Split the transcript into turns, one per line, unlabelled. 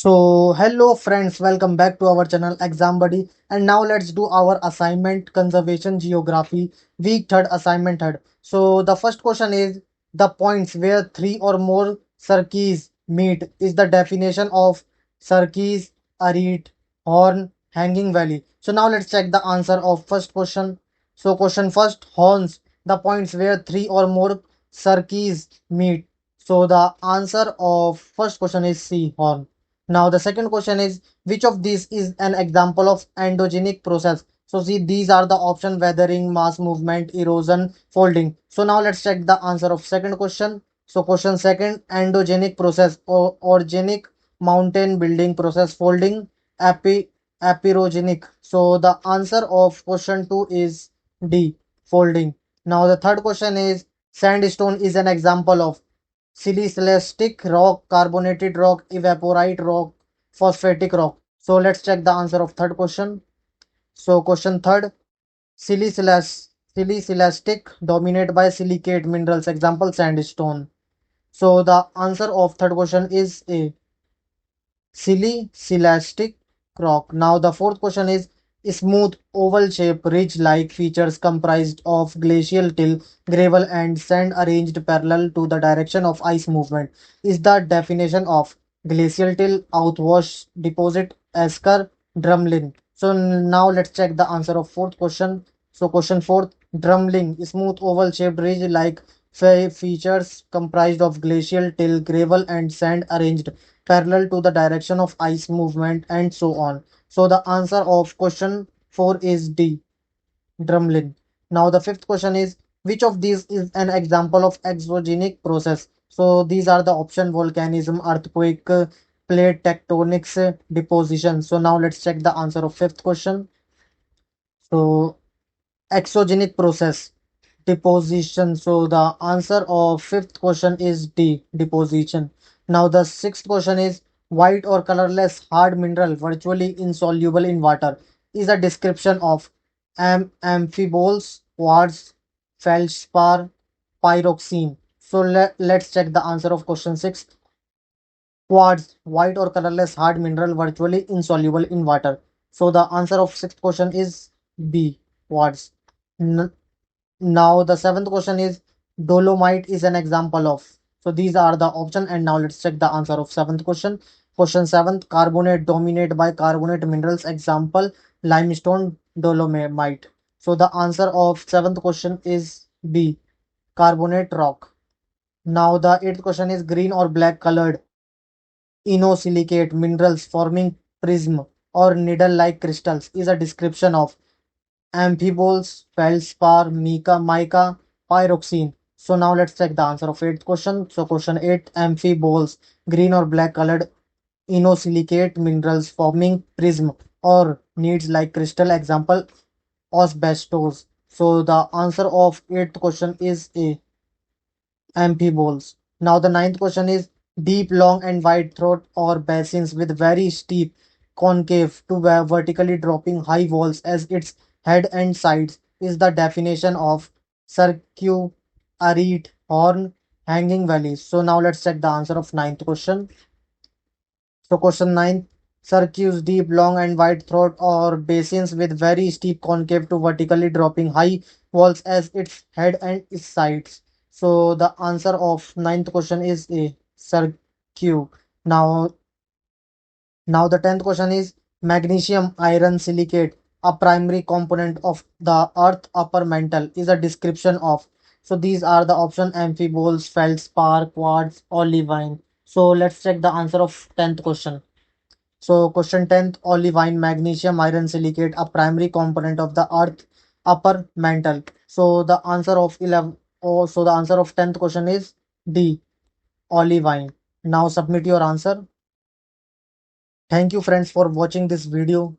So, hello friends, welcome back to our channel Exam Buddy. And now let's do our assignment Conservation Geography, week third, assignment third. So, the first question is the points where three or more cirques meet is the definition of cirques, arete, horn, hanging valley. So, now let's check the answer of first question. So, question first, horns, the points where three or more cirques meet. So, the answer of first question is C, horn. Now the second question is which of these is an example of endogenic process? So see these are the option weathering, mass movement, erosion, folding. So now let's check the answer of second question. So question second endogenic process or organic mountain building process folding apirogenic. So the answer of question 2 is D, folding. Now the third question is sandstone is an example of silicic rock, carbonated rock, evaporite rock, phosphatic rock. So let's check the answer of third question. So question third, silicilastic dominated by silicate minerals. Example sandstone. So the answer of third question is A, silicilastic rock. Now the fourth question is smooth oval shape ridge-like features comprised of glacial till, gravel and sand arranged parallel to the direction of ice movement is the definition of glacial till, outwash deposit, esker, drumlin. So now let's check the answer of fourth question. So question fourth, drumlin, smooth oval shaped ridge-like features comprised of glacial till, gravel and sand arranged parallel to the direction of ice movement and so on. So the answer of question 4 is D, drumlin. Now the fifth question is which of these is an example of exogenic process? So these are the option volcanism, earthquake, plate tectonics, deposition. So now let's check the answer of fifth question. So exogenic process, deposition. So the answer of fifth question is D, deposition. Now the sixth question is white or colorless hard mineral virtually insoluble in water is a description of amphiboles, quartz, feldspar, pyroxene. So let's check the answer of question 6. Quartz, white or colorless hard mineral virtually insoluble in water. So the answer of sixth question is B, quartz. N- Now the seventh question is dolomite is an example of. So these are the option and now let's check the answer of seventh question. Question seventh, carbonate dominated by carbonate minerals. Example limestone, dolomite. So the answer of seventh question is B, carbonate rock. Now the eighth question is green or black colored inosilicate minerals forming prism or needle-like crystals is a description of amphiboles, feldspar, mica, pyroxene. So now let's check the answer of eighth question. So question 8, amphiboles, green or black colored inosilicate minerals forming prism or needs like crystal. Example asbestos. So the answer of eighth question is A, amphiboles. Now the ninth question is deep, long and wide throat or basins with very steep, concave to vertically dropping high walls as its head and sides is the definition of cirque, arete, horn, hanging valleys. So now let's check the answer of ninth question. So question 9, cirques, deep, long and wide throat or basins with very steep concave to vertically dropping high walls as its head and its sides. So the answer of ninth question is A, cirque. Now, now the 10th question is magnesium iron silicate, a primary component of the earth upper mantle is a description of. So these are the option amphiboles, feldspar, quartz, olivine. So let's check the answer of 10th question. So question 10th, olivine, magnesium, iron silicate, a primary component of the earth upper mantle. So the answer of 11, oh, so the answer of 10th question is D, olivine. Now submit your answer. Thank you friends for watching this video.